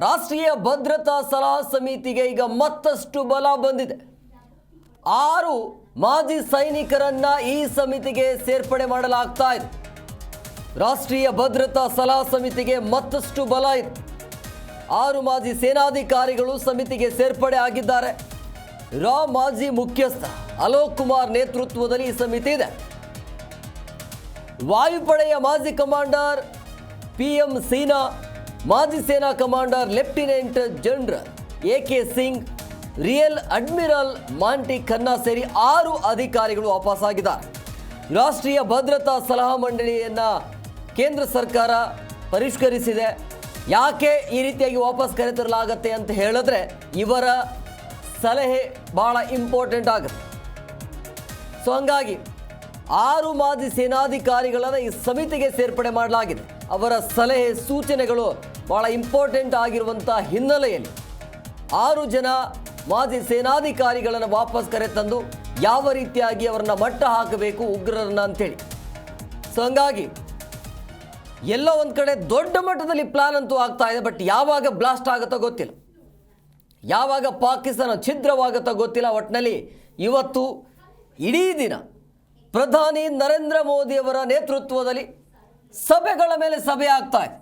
ರಾಷ್ಟ್ರೀಯ ಭದ್ರತಾ ಸಲಹಾ ಸಮಿತಿಗೆ ಈಗ ಮತ್ತಷ್ಟು ಬಲ ಬಂದಿದೆ. 6 ಮಾಜಿ ಸೈನಿಕರನ್ನ ಈ ಸಮಿತಿಗೆ ಸೇರ್ಪಡೆ ಮಾಡಲಾಗ್ತಾ ಇದೆ. ರಾಷ್ಟ್ರೀಯ ಭದ್ರತಾ ಸಲಹಾ ಸಮಿತಿಗೆ ಮತ್ತಷ್ಟು ಬಲ ಇದೆ. 6 ಮಾಜಿ ಸೇನಾಧಿಕಾರಿಗಳು ಸಮಿತಿಗೆ ಸೇರ್ಪಡೆ ಆಗಿದ್ದಾರೆ. ರಾ ಮಾಜಿ ಮುಖ್ಯಸ್ಥ ಅಲೋಕ್ ಕುಮಾರ್ ನೇತೃತ್ವದಲ್ಲಿ ಈ ಸಮಿತಿ ಇದೆ. ವಾಯುಪಡೆಯ ಮಾಜಿ ಕಮಾಂಡರ್ PM ಸೇನಾ, ಮಾಜಿ ಸೇನಾ commander lieutenant general AK Singh, rear admiral Monty Khanna ಸೇರಿ 6 ಅಧಿಕಾರಿಗಳು ವಾಪಸ್ಸಾಗಿದ್ದಾರೆ. ರಾಷ್ಟ್ರೀಯ ಭದ್ರತಾ ಸಲಹಾ ಮಂಡಳಿಯನ್ನು ಕೇಂದ್ರ ಸರ್ಕಾರ ಪರಿಷ್ಕರಿಸಿದೆ. ಯಾಕೆ ಈ ರೀತಿಯಾಗಿ ವಾಪಸ್ ಕರೆತರಲಾಗತ್ತೆ ಅಂತ ಹೇಳಿದ್ರೆ ಇವರ ಸಲಹೆ ಭಾಳ ಇಂಪಾರ್ಟೆಂಟ್ ಆಗುತ್ತೆ. ಸೊ ಹಂಗಾಗಿ 6 ಮಾಜಿ ಸೇನಾಧಿಕಾರಿಗಳನ್ನು ಈ ಸಮಿತಿಗೆ ಸೇರ್ಪಡೆ ಮಾಡಲಾಗಿದೆ. ಅವರ ಸಲಹೆ ಸೂಚನೆಗಳು ಭಾಳ ಇಂಪಾರ್ಟೆಂಟ್ ಆಗಿರುವಂಥ ಹಿನ್ನೆಲೆಯಲ್ಲಿ 6 ಜನ ಮಾಜಿ ಸೇನಾಧಿಕಾರಿಗಳನ್ನು ವಾಪಸ್ ಕರೆತಂದು ಯಾವ ರೀತಿಯಾಗಿ ಅವರನ್ನು ಮಟ್ಟ ಹಾಕಬೇಕು ಉಗ್ರರನ್ನ ಅಂತೇಳಿ. ಸೊ ಹಂಗಾಗಿ ಎಲ್ಲೋ ಒಂದು ಕಡೆ ದೊಡ್ಡ ಮಟ್ಟದಲ್ಲಿ ಪ್ಲಾನ್ ಅಂತೂ ಆಗ್ತಾ ಇದೆ. ಬಟ್ ಯಾವಾಗ ಬ್ಲಾಸ್ಟ್ ಆಗುತ್ತೋ ಗೊತ್ತಿಲ್ಲ, ಯಾವಾಗ ಪಾಕಿಸ್ತಾನ ಛಿದ್ರವಾಗುತ್ತೋ ಗೊತ್ತಿಲ್ಲ. ಒಟ್ಟಿನಲ್ಲಿ ಇವತ್ತು ಇಡೀ ದಿನ ಪ್ರಧಾನಿ ನರೇಂದ್ರ ಮೋದಿಯವರ ನೇತೃತ್ವದಲ್ಲಿ ಸಭೆಗಳ ಮೇಲೆ ಸಭೆ ಆಗ್ತಾ ಇದೆ.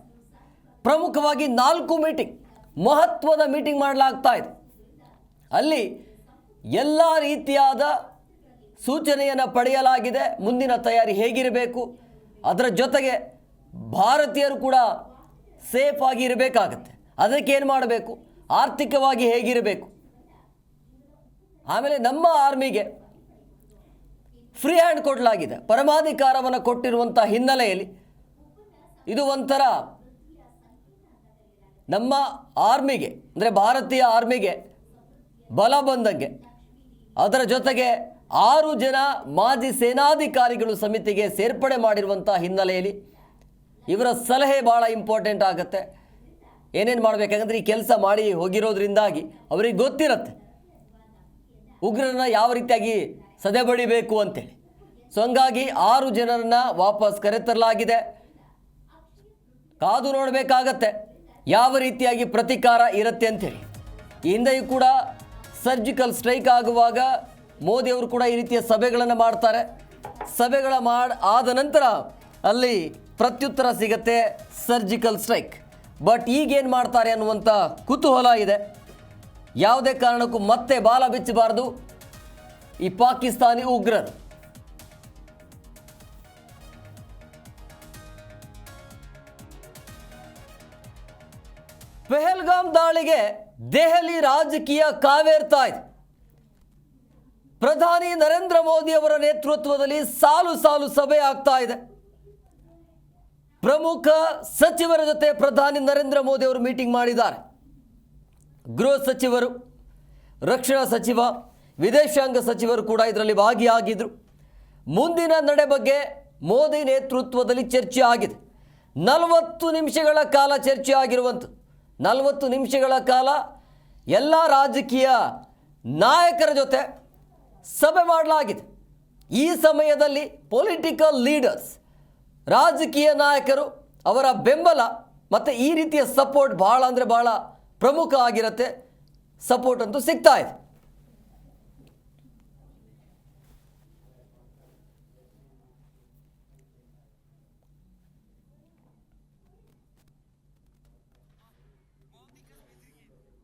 ಪ್ರಮುಖವಾಗಿ 4 ಮೀಟಿಂಗ್, ಮಹತ್ವದ ಮೀಟಿಂಗ್ ಮಾಡಲಾಗ್ತಾ ಇದೆ. ಅಲ್ಲಿ ಎಲ್ಲ ರೀತಿಯಾದ ಸೂಚನೆಯನ್ನು ಪಡೆಯಲಾಗಿದೆ. ಮುಂದಿನ ತಯಾರಿ ಹೇಗಿರಬೇಕು, ಅದರ ಜೊತೆಗೆ ಭಾರತೀಯರು ಕೂಡ ಸೇಫ್ ಆಗಿ ಇರಬೇಕಾಗತ್ತೆ. ಅದಕ್ಕೆ ಏನು ಮಾಡಬೇಕು, ಆರ್ಥಿಕವಾಗಿ ಹೇಗಿರಬೇಕು, ಆಮೇಲೆ ನಮ್ಮ ಆರ್ಮಿಗೆ ಫ್ರೀ ಹ್ಯಾಂಡ್ ಕೊಡಲಾಗಿದೆ, ಪರಮಾಧಿಕಾರವನ್ನು ಕೊಟ್ಟಿರುವಂಥ ಹಿನ್ನೆಲೆಯಲ್ಲಿ ಇದು ಒಂಥರ ನಮ್ಮ ಆರ್ಮಿಗೆ ಅಂದರೆ ಭಾರತೀಯ ಆರ್ಮಿಗೆ ಬಲ ಬಂದಂಗೆ. ಅದರ ಜೊತೆಗೆ 6 ಜನ ಮಾಜಿ ಸೇನಾಧಿಕಾರಿಗಳು ಸಮಿತಿಗೆ ಸೇರ್ಪಡೆ ಮಾಡಿರುವಂಥ ಹಿನ್ನೆಲೆಯಲ್ಲಿ ಇವರ ಸಲಹೆ ಭಾಳ ಇಂಪಾರ್ಟೆಂಟ್ ಆಗುತ್ತೆ. ಏನೇನು ಮಾಡಬೇಕಾಗಂದ್ರೆ ಈ ಕೆಲಸ ಮಾಡಿ ಹೋಗಿರೋದ್ರಿಂದಾಗಿ ಅವರಿಗೆ ಗೊತ್ತಿರುತ್ತೆ ಉಗ್ರರನ್ನ ಯಾವ ರೀತಿಯಾಗಿ ಸದೆಬಡಿಬೇಕು ಅಂತೇಳಿ. ಸೊ ಹಂಗಾಗಿ 6 ಜನರನ್ನು ವಾಪಸ್ ಕರೆತರಲಾಗಿದೆ. ಕಾದು ನೋಡಬೇಕಾಗತ್ತೆ ಯಾವ ರೀತಿಯಾಗಿ ಪ್ರತಿಕಾರ ಇರುತ್ತೆ ಅಂಥೇಳಿ. ಈ ಹಿಂದೆಯೂ ಕೂಡ ಸರ್ಜಿಕಲ್ ಸ್ಟ್ರೈಕ್ ಆಗುವಾಗ ಮೋದಿಯವರು ಕೂಡ ಈ ರೀತಿಯ ಸಭೆಗಳನ್ನು ಮಾಡ್ತಾರೆ. ಆದ ನಂತರ ಅಲ್ಲಿ ಪ್ರತ್ಯುತ್ತರ ಸಿಗುತ್ತೆ, ಸರ್ಜಿಕಲ್ ಸ್ಟ್ರೈಕ್. ಬಟ್ ಈಗೇನು ಮಾಡ್ತಾರೆ ಅನ್ನುವಂಥ ಕುತೂಹಲ ಇದೆ. ಯಾವುದೇ ಕಾರಣಕ್ಕೂ ಮತ್ತೆ ಬಾಲ ಬಿಚ್ಚಬಾರ್ದು ಈ ಪಾಕಿಸ್ತಾನಿ ಉಗ್ರರು. ಪೆಹಲ್ಗಾಮ್ ದಾಳಿಗೆ ದೆಹಲಿ ರಾಜಕೀಯ ಕಾವೇರ್ತಾ ಇದೆ. ಪ್ರಧಾನಿ ನರೇಂದ್ರ ಮೋದಿ ಅವರ ನೇತೃತ್ವದಲ್ಲಿ ಸಾಲು ಸಾಲು ಸಭೆ ಆಗ್ತಾ ಇದೆ. ಪ್ರಮುಖ ಸಚಿವರ ಜೊತೆ ಪ್ರಧಾನಿ ನರೇಂದ್ರ ಮೋದಿ ಅವರು ಮೀಟಿಂಗ್ ಮಾಡಿದ್ದಾರೆ. ಗೃಹ ಸಚಿವರು, ರಕ್ಷಣಾ ಸಚಿವ, ವಿದೇಶಾಂಗ ಸಚಿವರು ಕೂಡ ಇದರಲ್ಲಿ ಭಾಗಿಯಾಗಿದ್ದರು. ಮುಂದಿನ ನಡೆ ಬಗ್ಗೆ ಮೋದಿ ನೇತೃತ್ವದಲ್ಲಿ ಚರ್ಚೆ ಆಗಿದೆ. 40 ನಿಮಿಷಗಳ ಕಾಲ ಚರ್ಚೆ ಆಗಿರುವಂಥದ್ದು. 40 ನಿಮಿಷಗಳ ಕಾಲ ಎಲ್ಲ ರಾಜಕೀಯ ನಾಯಕರ ಜೊತೆ ಸಭೆ ಮಾಡಲಾಗಿದೆ. ಈ ಸಮಯದಲ್ಲಿ ಪೊಲಿಟಿಕಲ್ ಲೀಡರ್ಸ್, ರಾಜಕೀಯ ನಾಯಕರು, ಅವರ ಬೆಂಬಲ ಮತ್ತು ಈ ರೀತಿಯ ಸಪೋರ್ಟ್ ಭಾಳ ಅಂದರೆ ಭಾಳ ಪ್ರಮುಖ ಆಗಿರುತ್ತೆ. ಸಪೋರ್ಟ್ ಅಂತೂ ಸಿಗ್ತಾ ಇದೆ.